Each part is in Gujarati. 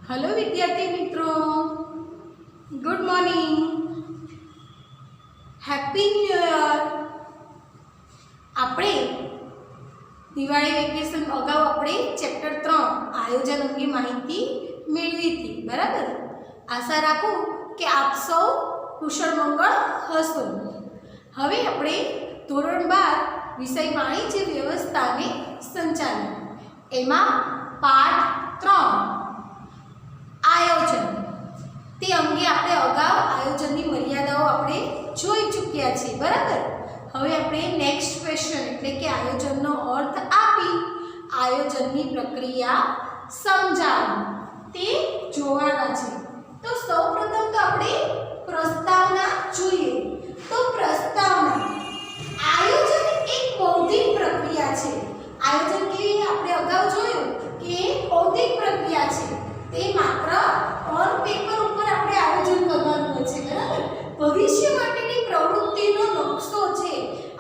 हेलो विद्यार्थी मित्रों, good morning, happy new year. આપણે દિવાળી વેકેશન અગાઉ આપણે ચેપ્ટર 3 આયોજન અંગે માહિતી મેળવી હતી, બરાબર? આશા રાખું કે આપ સૌ કુશળ મંગળ હશો। હવે આપણે ધોરણ 12 વિષય વાણિજ્ય વ્યવસ્થા અને સંચાલન એમાં પાઠ 3 આયોજન તે અંગે આપણે અગાઉ આયોજનની મર્યાદાઓ આપણે જોઈ ચૂક્યા છીએ, બરાબર? હવે આપણે નેક્સ્ટ ક્વેશ્ચન એટલે કે આયોજનનો અર્થ આપી આયોજનની પ્રક્રિયા સમજાવો તે જોવાના છે। તો સૌપ્રથમ તો આપણે પ્રસ્તાવના જોઈએ। તો પ્રસ્તાવના આયોજન એક બૌદ્ધિક પ્રક્રિયા છે। આયોજન કેવી આપણે અગાઉ જોયું કે બૌદ્ધિક પ્રક્રિયા છે। તે માત્ર ઓન પેપર ઉપર આપણે આયોજન કરવાનું હોય છે, બરાબર? ભવિષ્ય માટેની પ્રવૃત્તિનો નકશો છે।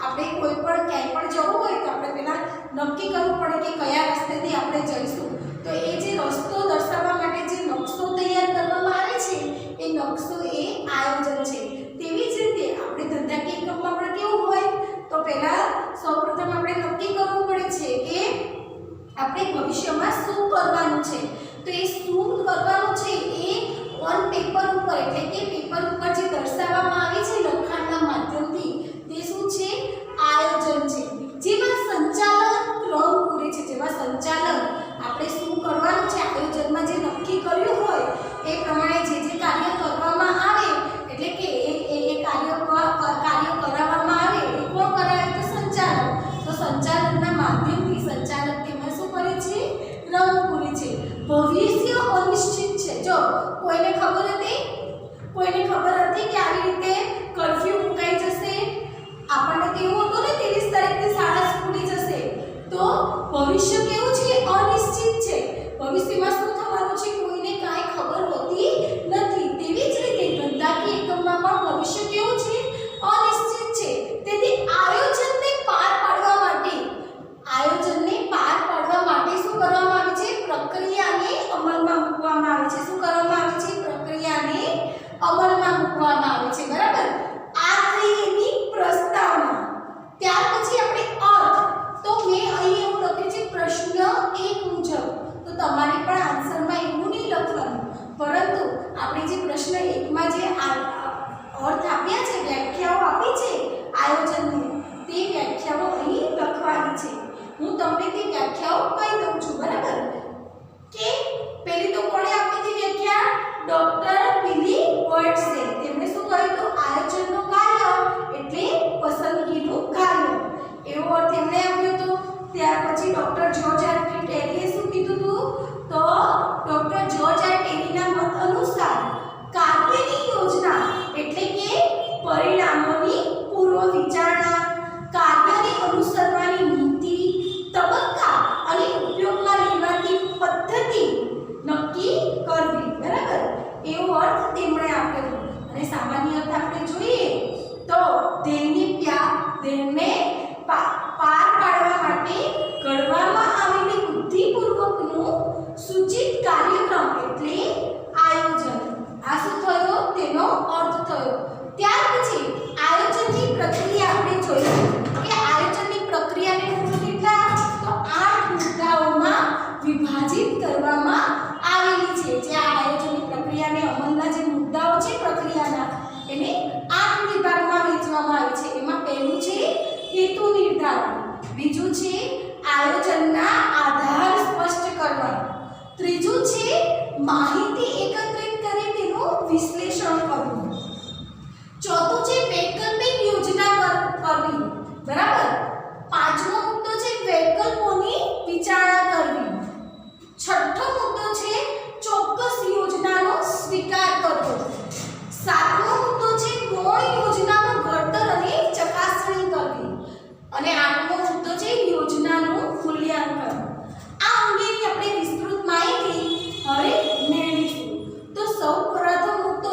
આપણે કોઈ પણ ક્યાંય પણ જવું હોય તો આપણે પહેલા નક્કી કરવું પડે કે કયા રસ્તેથી આપણે જઈશું। તો એ જે રસ્તો દર્શાવવા માટે જે નકશો તૈયાર કરવામાં આવે છે એ નકશો એ આયોજન છે। તેવી જ રીતે આપણે ધંધાકીય એકમમાં પણ કેવું હોય તો પહેલા સૌપ્રથમ આપણે નક્કી કરવું પડે છે કે આપણે ભવિષ્યમાં શું કરવાનું છે। તો એ શું કરવાનું છે એ ઓન પેપર ઉપર એટલે કે પેપર ઉપર જે દર્શાવવામાં આવે છે લખાણના માધ્યમથી તે શું છે? આયોજન છે। જેમાં સંચાલન ક્રમ પૂરે છે, જેમાં સંચાલન આપણે શું કરવાનું છે આયોજનમાં જે નક્કી કર્યું હોય એ પ્રમાણે જે કાર્ય કરવામાં આવે એટલે કે એ કાર્ય કરાવવામાં આવે એ કોણ કરાવે? તો સંચાલન। તો સંચાલનના માધ્યમથી સંચાલક તેમાં શું કરે છે? ક્રમ પૂરે છે। ભવિષ્ય અનિશ્ચિત છે। જો કોઈને ખબર હતી કે આવી રીતે કર્ફ્યુ મુકાઈ જશે, આપણને કેવું હતું ને 30 તારીખે શાળા છૂટી જશે, તો ભવિષ્ય કેવું છે? અનિશ્ચિત છે। ભવિષ્યમાં શું થવાનું છે કોઈને કાંઈ ખબર હોતી નથી। તેવી જ રીતે ધંધાકીય એકમમાં પણ ભવિષ્ય કેવું છે? અનિશ્ચિત છે। તેથી આયોજનને પાર પાડવા માટે શું કરવામાં આવે છે? પ્રક્રિયાને અમલમાં મૂકવામાં આવે છે। શું કરવામાં આવે છે? પ્રક્રિયાને અમલમાં મૂકવામાં આવે છે, બરાબર? આ થઈ એની પ્રસ્તાવના। ત્યાર પછી આપણે અર્થ। તો મેં અહીં એવું લખ્યું છે પ્રશ્ન 1 મુજબ, તો તમારે પણ આન્સરમાં એવું નહીં લખવાનું, પરંતુ આપણે જે પ્રશ્ન 1 માં જે અર્થ આપ્યા છે, વ્યાખ્યાઓ આપી છે આયોજનની, તે વ્યાખ્યાઓ અહીં લખવાની છે। હું તમને તે વ્યાખ્યાઓ કહી દઉં છું, બરાબર? કે પહેલી તો કોણે આપી હતી વ્યાખ્યા? ડોક્ટર બિલી બોયડ્સે। તેમણે શું કહ્યું હતું? આયોજનનું કાર્ય એટલે પસંદગીનું કાર્ય, એવો અર્થ એમણે આપ્યો હતો। ત્યાર પછી ડોક્ટર જ્યોર્જ આર ટેરીએ શું કીધું હતું? તો ડોક્ટર જ્યોર્જ આર ટેરીના મત અનુસાર કાર્યની યોજના એટલે કે પરિણામોની પૂર્વ વિચારણા, કાર્યને અનુસરવાની નીતિ, તબક્કા અને ઉપયોગમાં લેવાતી પદ્ધતિ નક્કી કરવી, બરાબર? એવો અર્થ તેમણે આપ્યો। અને સામાન્ય અર્થ આપણે જોઈએ તો ધ્યેયને પાર પાડવા માટે ઘડવામાં આવેલી બુદ્ધિપૂર્વકનું સૂચિત કાર્યક્રમ એટલે આયોજન। આ શું થયો? તેનો અર્થ થયો। ત્યાર પછી આયોજનની પ્રક્રિયા આપણે જોઈએ કે આયોજનની પ્રક્રિયાને કેટલા? તો 8 મુદ્દાઓમાં વિભાજિત કરવામાં આવેલી છે। જે આયોજનની પ્રક્રિયાને અમલના જે મુદ્દાઓ છે પ્રક્રિયાના એને 8 વિભાગમાં વહેંચવામાં આવે છે। એમાં પહેલું છે હેતુ નિર્ધારણ, બીજું છે આયોજનના આધાર સ્પષ્ટ કરવા, ત્રીજું છે માહિતી એકત્રિત કરી તેનું વિશ્લેષણ કરવું, ચોથું છે વૈકલ્પિક યોજના કરવી, બરાબર? પાંચમો મુદ્દો છે વૈકલ્પોની વિચારણા કરવી, છઠ્ઠો મુદ્દો છે ચોક્કસ યોજનાનો સ્વીકાર કરવો, સાતમો મુદ્દો છે ગૌણ યોજનાનું ઘડતર અને ચકાસણી કરવી, અને આઠમો મુદ્દો છે યોજનાનું મૂલ્યાંકન। આ અંગેની આપણે વિસ્તૃત માહિતી હવે મેળવીશું। તો સૌપ્રથમ મુદ્દો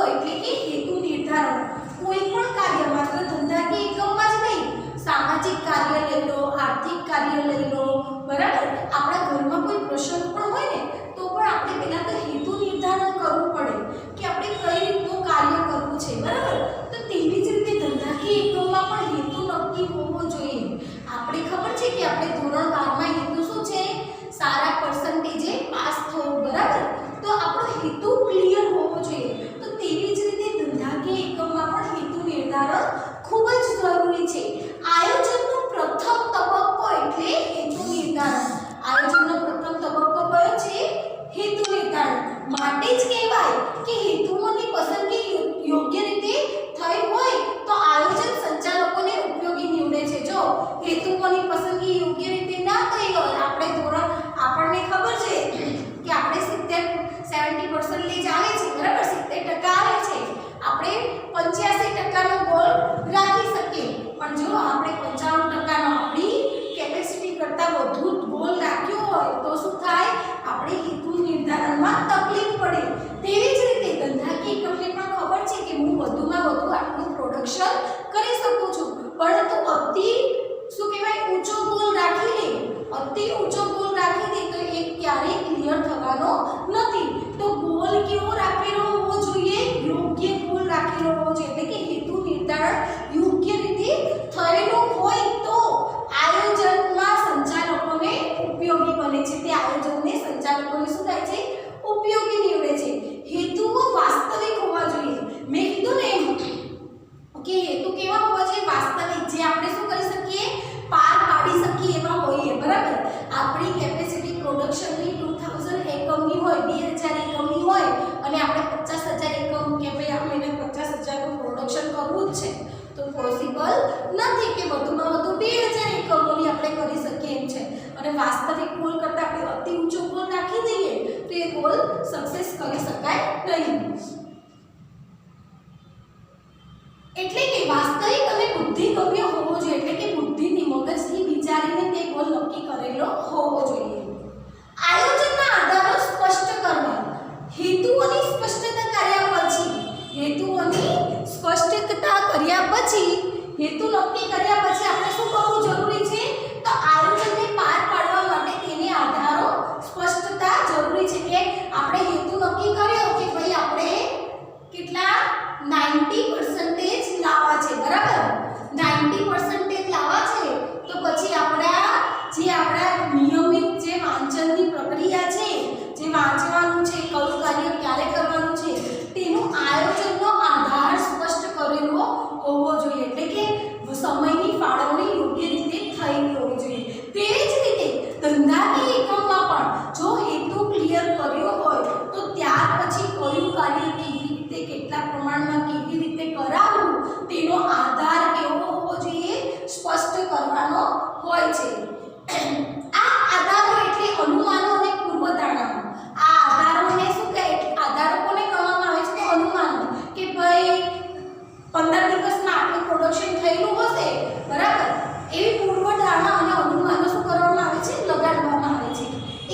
માટે જ કહેવાય કે હેતુઓની પસંદગી યોગ્ય રીતે થઈ હોય તો આયોજન સંચાલકોને ઉપયોગી નીવડે છે. જો હેતુઓની પસંદગી યોગ્ય રીતે ના થઈ હોય, આપણને ખબર છે કે આપણે 70% આવે છે, બરાબર, 70% આવે છે, આપણે 85% નો ગોલ રાખી શકીએ, પણ જો આપણે 95% નો આપણી કેપેસિટી કરતાં વધુ ગોલ રાખ્યો હોય તો શું થાય? આપણે હેતુ નિર્ધારણમાં તકલીફ પડે. તેવી જ રીતે ધંધાકીય એકમને પણ ખબર છે કે હું વધુમાં વધુ આટલું પ્રોડક્શન કરી શકું છું, પરંતુ અતિ શું કહેવાય ઊંચો ગોલ રાખી લે, અતિ ઊંચો ગોલ રાખી દે તો એ ક્યારેય ક્લિયર થવાનો નથી. તો ગોલ કેવો રાખેલો હોવો જોઈએ? યોગ્ય ગોલ રાખેલો હોવો જોઈએ, એટલે કે હેતુ નિર્ધારણ યોગ્ય રીતે થયેલું હોય તો આયોજનમાં સંચાલકોને ઉપયોગી બને છે. તે આયોજનને સંચાલકોને શું થાય છે? ઉપયોગી નીવડે છે. હેતુઓ વાસ્તવિક હોવા જોઈએ. મેં કીધું ને કે હેતુ કેવા હોવા જોઈએ? વાસ્તવિક, જે આપણે શું કરી શકીએ? પાર પાડી શકીએ એવા હોઈએ, બરાબર. આપણી કેપેસિટી પ્રોડક્શનની 2000 એકમની હોય, 2000 એકમની હોય અને આપણે 50000 એકમ કે ભાઈ આ મહિને 50000 નું પ્રોડક્શન કરવું જ છે, તો પોસિબલ નથી કે વધુમાં વધુ 2000 એકમોની આપણે કરી શકીએ એમ છે. અને વાસ્તવિક ગોલ કરતાં આપણે અતિ ઊંચો ગોલ રાખી દઈએ તો એ ગોલ સક્સેસ કરી શકાય નહીં. એટલે કે વાસ્તવિક અને બુદ્ધિગમ્ય હોવો જોઈએ, એટલે કે બુદ્ધિથી મગજથી વિચારીને તે ગોલ નક્કી કરેલો હોવો જોઈએ. આયોજનના આધારો સ્પષ્ટ કરવા. હેતુઓની સ્પષ્ટતા કર્યા પછી હેતુ નક્કી કર્યા પછી આપણે શું કરવું જરૂરી છે? તો આયોજનને પાર પાડવા માટે તેની આધારો સ્પષ્ટતા જરૂરી છે. કે આપણે હેતુ નક્કી કર્યો કે ભાઈ આપણે કેટલા 90% લાવવા છે, બરાબર, 90% લાવવા છે, તો પછી આપણા નિયમિત જે વાંચનની પ્રક્રિયા છે, જે વાંચવાનું છે, કયું કાર્ય ક્યારે કરવાનું છે, તેનું આયોજનનો આધાર સ્પષ્ટ કરેલો હોવો જોઈએ, એટલે કે સમયની ફાળવણી યોગ્ય રીતે થયેલી હોવી જોઈએ. તેવી જ રીતે ધંધાકીય એકમમાં પણ જો હેતુ ક્લિયર કર્યો હોય તો ત્યાર પછી કયું કાર્ય કેવી રીતે, કેટલા પ્રમાણમાં, કેવી રીતે કરાવવું તેનો આધાર કેવો હોવો જોઈએ? સ્પષ્ટ કરવાનો હોય છે. આ આધારો એટલે અનુમાનો અને પૂર્વધારણાઓ. આ આધારોને શું કહે? આધારો કોને કહેવામાં આવે છે? તો અનુમાનો, કે ભાઈ 15 દિવસમાં આટલું પ્રોડક્શન થયેલું હશે, બરાબર, એવી પૂર્વધારણા અને અનુમાનો શું કરવામાં આવે છે? લગાડવામાં આવે છે.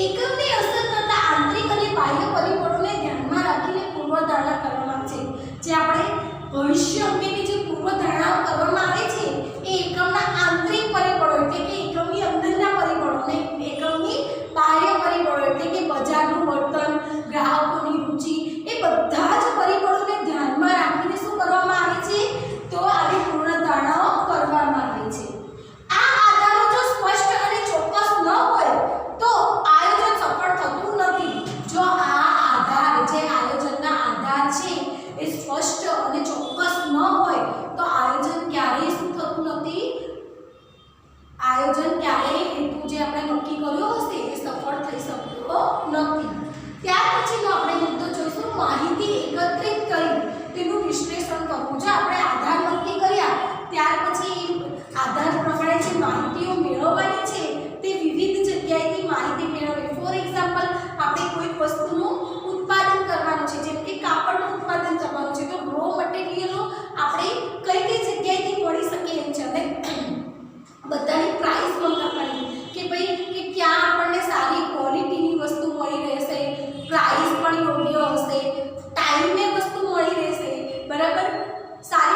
એકમને અસર કરતા આંતરિક અને બાહ્ય પરિબળોને ધ્યાનમાં રાખીને પૂર્વધારણા કરવામાં આવે છે. જે આપણે ભવિષ્ય અંગેની જે પૂર્વધારણાઓ કરવામાં આવે છે એ એકમના આંતરિક પરિબળો, એટલે કે એકમની અંદરના પરિબળો, અને એકમની બાહ્ય પરિબળો, એટલે કે બજારનું વર્તન, ગ્રાહકોની રુચિ, એ બધા જ પરિબળોને ધ્યાનમાં રાખીને શું કરવામાં આવે છે? તો આવી પૂર્વધારણાઓ કરવામાં આવે છે. આ આધારો જો સ્પષ્ટ અને ચોક્કસ ન હોય તો આયોજન સફળ થતું નથી. જો આ આધાર, જે આયોજનના આધાર છે એ સ્પષ્ટ અને ચોક્કસ ન હોય તો આયોજન ક્યારેય શું થતું નથી? આયોજન ક્યારેય હેતુ જે આપણે નક્કી કર્યો હશે એ સફળ થઈ શકતો નથી. ત્યાર પછીનો આપણે મુદ્દો જોઈશું, માહિતી એકત્રિત કરી તેનું વિશ્લેષણ કરવું. જો આપણે આધાર નક્કી કર્યા ત્યાર પછી આધાર પ્રમાણે જે માહિતીઓ મેળવવાની છે તે વિવિધ જગ્યાએથી માહિતી મેળવવી. ફોર એક્ઝામ્પલ, આપણે કોઈક વસ્તુનું ઉત્પાદન કરવાનું છે, જેમ કે કાપડનું ઉત્પાદન કરવાનું છે, તો રો મટીરીયલો આપણે કઈ જગ્યાએથી મળી શકે એમ છે, અને બધાની પ્રાઇસ પણ લખવાની કે ભાઈ કે ક્યાં આપણને સારી ક્વોલિટીની વસ્તુ મળી રહેશે, પ્રાઇસ પણ યોગ્ય હશે, ટાઈમે વસ્તુ મળી રહેશે, બરાબર, સારી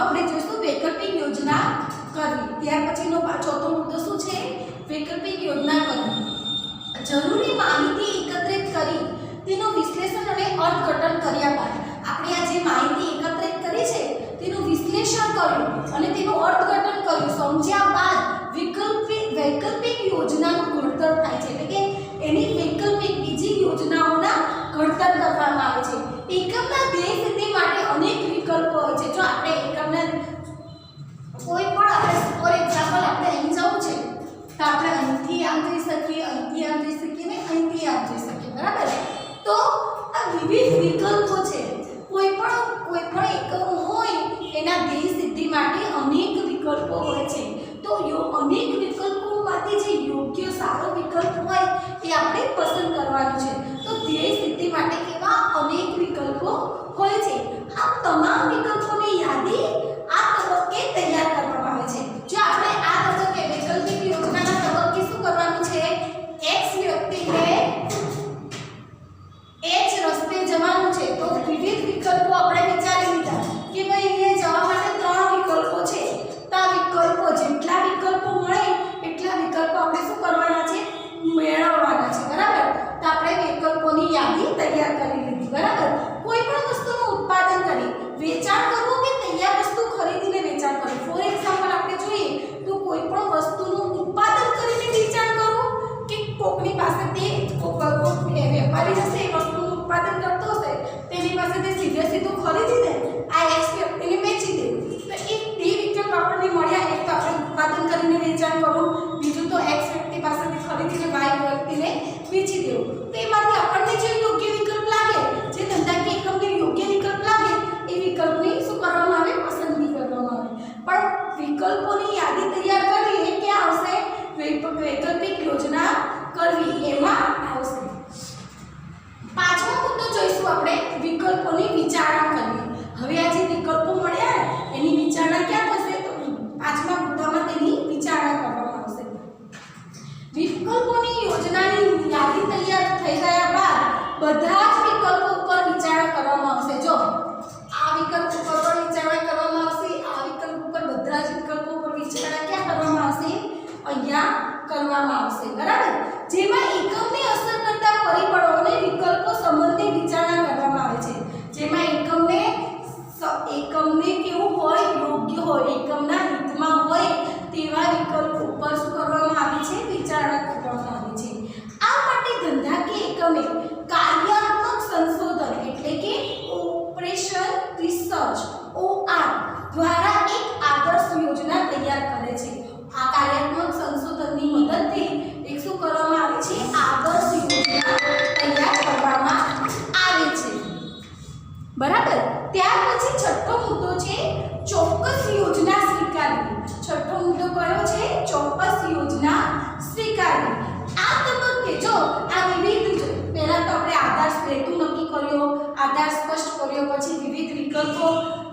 આપણે જોઈશું વૈકલ્પિક યોજના કરવી. ત્યાર પછીનો ચોથો મુદ્દો શું છે? વૈકલ્પિક યોજના કરવી. જરૂરી માહિતી એકત્રિત કરી તેનું વિશ્લેષણ અને અર્થઘટન કર્યા બાદ આપણે આ જે માહિતી એકત્રિત કરી છે તેનું વિશ્લેષણ કર્યું અને તેનું અર્થઘટન કર્યું, સમજ્યા બાદ વૈકલ્પિક યોજનાનું ઘડતર થાય છે. એટલે કે એની વૈકલ્પિક બીજી યોજનાઓના ઘડતર કરવામાં આવે છે. એકમના ધ્યેય સિદ્ધિ માટે અનેક વિકલ્પો હોય છે. જો આપણે એકમના કોઈ પણ આપણે ફોર એક્ઝામ્પલ આપણે અહીં જવું છે તો આપણે અહીંથી આમ જઈ શકીએ, અહીંથી આમ જઈ શકીએ ને અહીંથી આમ જઈ શકીએ, બરાબર? તો આ વિવિધ વિકલ્પો છે. કોઈ પણ એકમ હોય એના ધ્યેય સિદ્ધિ માટે અનેક વિકલ્પો હોય છે. તો અનેક વિકલ્પોમાંથી જે યોગ્ય સારો વિકલ્પ હોય એ આપણે પસંદ કરવાનું છે. તો ધ્યેય સિદ્ધિ માટે કેવા અનેક વિકલ્પો હોય છે. આ તમામ વિકલ્પોની યાદી આ તબક્કે તૈયાર કરવામાં આવે છે. જો આપણે આ તબક્કે વૈકલ્પિક યોજનાના તબક્કે શું કરવાનું છે? x વ્યક્તિને h રસ્તે જવાનું છે તો વિવિધ વિકલ્પો આપણે વિચારી લીધા કે ભાઈ અહીંયા જવા માટે 3 વિકલ્પો છે. તો આ વિકલ્પો જેટલા વિકલ્પો મળે એટલા વિકલ્પો આપણે શું કરવાના છે? મેળવવાના છે, બરાબર? તો આપણે વિકલ્પોની યાદી તૈયાર કરી લીધી, બરાબર? કોઈ પણ વસ્તુનું ઉત્પાદન કરી વેચાણ કરવું કે તૈયાર વસ્તુ ખરીદીને વેચાણ કરવું. ફોર એક્ઝામ્પલ આપણે જોઈએ તો કોઈ પણ વસ્તુનું ઉત્પાદન કરીને વેચાણ કરવું કે કોકની પાસે તે વેપારી હશે એ વસ્તુનું ઉત્પાદન કરતો હશે તેની પાસેથી સીધું ખરીદી દે, આ એક્સ વ્યક્તિને વેચી દે. તો એક તે વિકલ્પ આપણને મળ્યા. એક તો આપણે ઉત્પાદન કરીને વેચાણ કરવું, બીજું તો એક્સ વ્યક્તિ પાસેથી ખરીદીને વાય વ્યક્તિને વેચી દેવું. તો એમાંથી આપણને જે યોગ્ય વિકલ્પ લાગે, જે ધંધાકીય એકમને યોગ્ય વિકલ્પ લાગે એ વિકલ્પની શું કરવામાં આવે? પસંદગી કરવામાં આવે. પણ વિકલ્પોની યાદી તૈયાર કરવી એ ક્યાં આવશે? વૈકલ્પિક યોજના કરવી એમાં આવશે. પાંચમો મુદ્દો જોઈશું આપણે વિકલ્પોની વિચારણા કરવી. હવે આ જે વિકલ્પો મળ્યા એની વિચારણા ક્યાં થશે? તો પાંચમા મુદ્દામાં તેની વિચારણા કરવામાં આવશે. વિકલ્પોની યોજનાની યાદી તૈયાર થઈ ગયા બાદ બધા જ વિકલ્પો ઉપર વિચારણા કરવામાં આવશે. જો આ વિકલ્પ ઉપર પણ વિચારણા કરવામાં આવશે, આ વિકલ્પ ઉપર, બધા જ વિકલ્પો ઉપર વિચારણા ક્યાં કરવામાં આવશે? અહીંયા કરવામાં આવશે, બરાબર? જેમાં એકમને અસર કરતા પરિબળો અને વિકલ્પો સંબંધી વિચારણા કરવામાં આવે છે. જેમાં એકમને કેવું હોય? યોગ્ય હોય, એકમના હિતમાં હોય તેવા વિકલ્પો ઉપર શું કરવામાં આવે છે? વિચારણા કરવામાં આવે છે. આ માટે ધંધાકીય એકમે કાર્યાત્મક સંશોધન એટલે કે ઓપરેશન રિસર્ચ OR દ્વારા એક આદર્શ યોજના તૈયાર કરે છે. આ કાર્યાત્મક સંશોધનની મદદથી એક શું કરવામાં આવે છે? આદર્શ યોજના તૈયાર કરવામાં આવે છે, બરાબર? ત્યાર પછી છઠ્ઠો મુદ્દો છે ચોક્કસ યોજના સ્વીકારવી. છઠ્ઠો મુદ્દો કયો છે? ચોક્કસ યોજના સ્વીકારવી. આ તબક્કે જો આ વિવિધ પહેલા તો આપણે આધાર હેતુ નક્કી કર્યો, આધાર સ્પષ્ટ કર્યો, પછી વિવિધ વિકલ્પો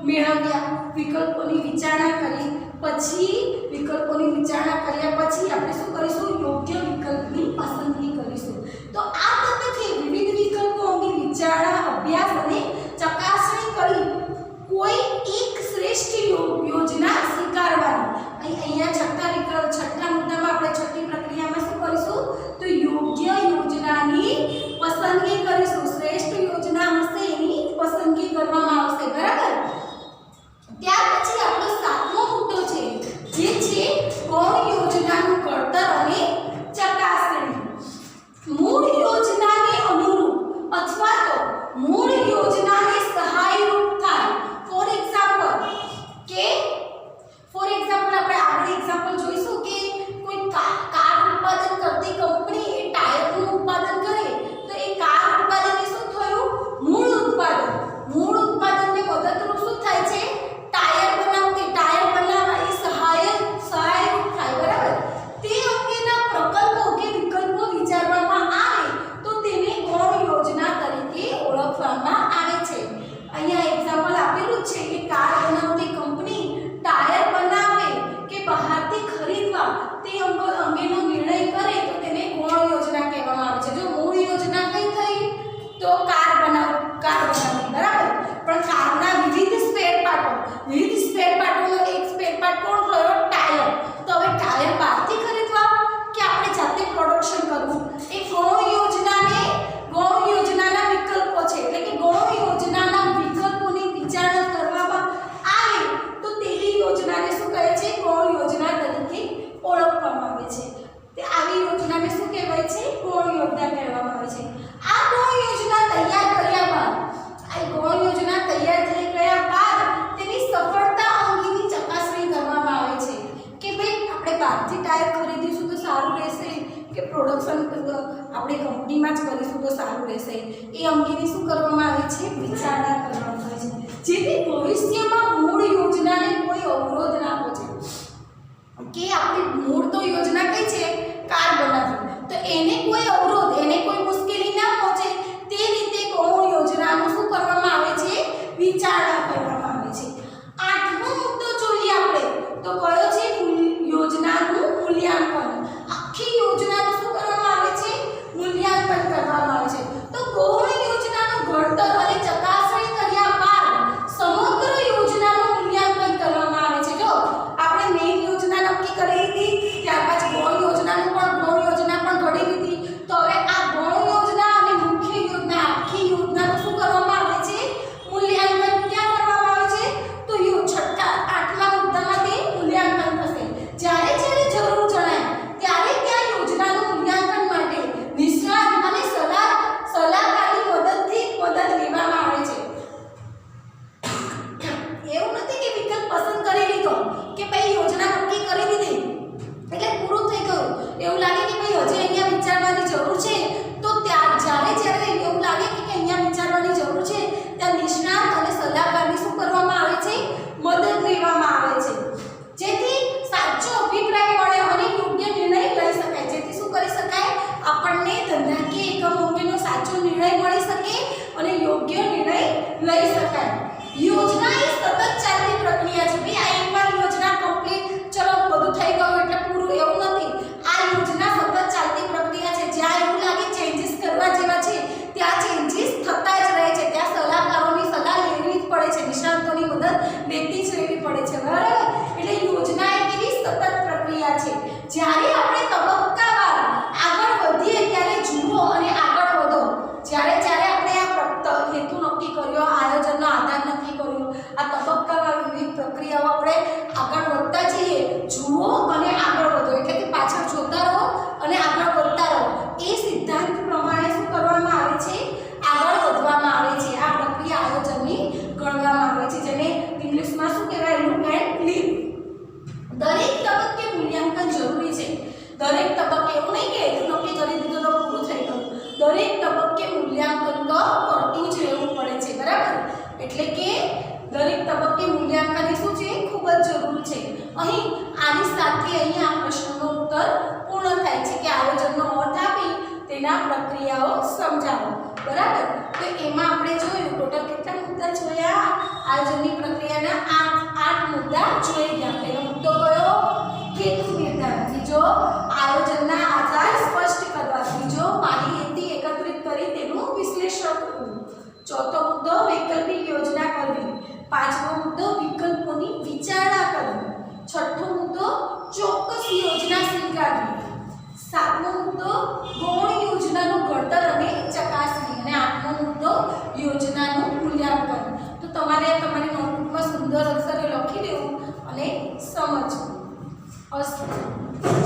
મેળવ્યા, વિકલ્પોની વિચારણા કરી, પછી વિકલ્પોની વિચારણા કર્યા પછી આપણે શું કરીશું? યોગ્ય વિકલ્પની પસંદગી કરીશું. તો આ તબક્કે વિવિધ વિકલ્પો અંગે વિચારણા, અભ્યાસ અને ચકાસણી કરી કોઈ એક શ્રેષ્ઠ યોજના સ્વીકારવાની. અહીંયા છઠ્ઠા મુદ્દામાં આપણે છઠ્ઠી પ્રક્રિયામાં શું કરીશું? તો યોગ્ય યોજનાની પસંદગી કરીશું. શ્રેષ્ઠ યોજના હશે એની પસંદગી કરવામાં આવશે, બરાબર? ત્યાર પછી આપણો સાતમો મુદ્દો છે જે છે ગૌણ યોજનાનું ઘડતર અને ચકાસણી. મૂળ યોજનાને અનુરૂપ અથવા તો મૂળ યોજનાને સહાયરૂપ થાય. ફોર એક્ઝામ્પલ આપણે આગળ એક્ઝામ્પલ જોઈશું કે પસંદ આપણે કંપનીમાં જ કરીશું તો સારું રહેશે એ અંગેની શું કરવામાં આવે છે વિચારણા કરવામાં આવે છે જેથી ભવિષ્યમાં મૂળ યોજનાને કોઈ અવરોધ ના પહોંચે કે આપણી મૂળ તો યોજના કઈ છે કાર બનાવવી તો એને કોઈ અવરોધ એને કોઈ મુશ્કેલી ના પહોંચે તે રીતે ગૌણ યોજનાનું શું કરવામાં આવે છે વિચારણા કરવામાં આવે છે આઠમો મુદ્દો જોઈએ આપણે તો કયો છે યોજનાનું મૂલ્યાંકન આખી યોજનાનું શું કરવામાં આવે છે મૂલ્યાંકન કરવામાં આવે છે તો ગૌણ યોજનાનું ઘડતર અને ચકાસણી કર્યા બાદ સમગ્ર યોજનાનું મૂલ્યાંકન કરવામાં આવે છે જો આપણે મેઇન યોજના નક્કી કરી હતી ત્યાર પછી ગૌણ યોજનાનું પણ ગૌણ યોજના પણ ઘડી લીધી તો હવે આ ગૌણ યોજના અને મુખ્ય યોજના આખી યોજનાનું શું કરવામાં આવે છે મૂલ્યાંકન ક્યાં કરવામાં આવે છે તો છઠ્ઠા આઠમા મુદ્દામાં તે મૂલ્યાંકન થશે જ્યારે જ્યારે જરૂર જણાય ત્યારે ત્યાં યોજનાનું મૂલ્યાંકન માટે નિષ્ણાત અને સલાહકારની મદદ લેવામાં આવે છે એવું નથી કે વિકલ્પ પસંદ કરી લીધો કે ભાઈ યોજના નક્કી કરી દીધી એટલે પૂરું થઈ ગયું એવું લાગે કે ભાઈ હજી અહીંયા વિચારવાની જરૂર છે તો જ્યારે એવું લાગે કે અહીંયા વિચારવાની જરૂર છે ત્યાં નિષ્ણાત અને સલાહકારની શું કરવામાં આવે છે મદદ લેવામાં આવે છે જેથી સાચો અભિપ્રાય મળે અને યોગ્ય નિર્ણય લઈ શકાય જેથી શું કરી શકાય આપણને ધંધાકીય એકમ અંગેનો સાચો નિર્ણય મળી શકે અને યોગ્ય નિર્ણય લઈ શકાય યોજના એ સતત ચાલતી પ્રક્રિયા છે ભાઈ આ એકવાર યોજના કમ્પ્લીટ ચલો બધું થઈ ગયું એટલે પૂરું એવું નથી આ યોજના સતત ચાલતી પ્રક્રિયા છે જ્યાં એવું લાગે ચેન્જીસ કરવા જેવા છે ત્યાં ચેન્જીસ થતા જ રહે છે ત્યાં સલાહકારોની સલાહ લેવી જ પડે છે નિષ્ણાતોની મદદ લેતી જ રહેવી પડે છે બરાબર એટલે યોજના એક એવી સતત પ્રક્રિયા છે જ્યારે આપણે તબક્કાવાર આગળ વધીએ ત્યારે જુઓ અને આગળ વધો જ્યારે આપણે આ હેતુ નક્કી કર્યો આયોજનનો આધાર નક્કી કર્યો આ તબક્કાવાર વિવિધ પ્રક્રિયાઓ આપણે આગળ વધતા જઈએ જુઓ અને આગળ વધો એટલે કે પાછળ જોતા રહો અને આગળ વધતા રહો એ સિદ્ધાંત પ્રમાણે શું કરવામાં આવે છે આગળ વધવામાં આવે છે આ પ્રક્રિયા આયોજનની ગણવામાં આવે છે જેને ઇંગ્લિશમાં શું કહેવાય લુક એન્ડ લીવ દરેક તબક્કે મૂલ્યાંકન જરૂરી છે દરેક તબક્કે એવું નહીં કે હેતુ નક્કી કરી દીધું તો પૂરું થઈ ગયું દરેક તબક્કે મૂલ્યાંકન તો કરતું જ રહેવું પડે છે બરાબર એટલે કે દરેક તબક્કે મૂલ્યાંકન શું છે ખૂબ જ જરૂરી છે અહીં આની સાથે અહીંયા આ પ્રશ્નનો ઉત્તર પૂર્ણ થાય છે કે આયોજનનો અર્થ આપી તેના પ્રક્રિયાઓ સમજાવો બરાબર તો એમાં આપણે જોયું ટોટલ કેટલા મુદ્દા જોયા આયોજનની પ્રક્રિયાના 8 મુદ્દા જોઈ ગયા પહેલો મુદ્દો કયો હેતુ નિર્ધારણ બીજો આયોજનના આધાર સ્પષ્ટ કરવા બીજો માહિતી એકત્રિત કરી તેનું વિશ્લેષણ કરવું ચોથો મુદ્દો વૈકલ્પિક યોજના કરવી પાંચમો મુદ્દો વિકલ્પોની વિચારણા કરવી છઠ્ઠો મુદ્દો ચોક્કસ યોજના સ્વીકારવી સાતમો મુદ્દો ગૌણ યોજનાનું ઘડતર અને ચકાસણી અને આઠમો મુદ્દો યોજનાનું મૂલ્યાંકન તો તમારે તમારી નોટબુકમાં સુંદર અક્ષરે લખી દેવું અને સમજવું અસ્તુ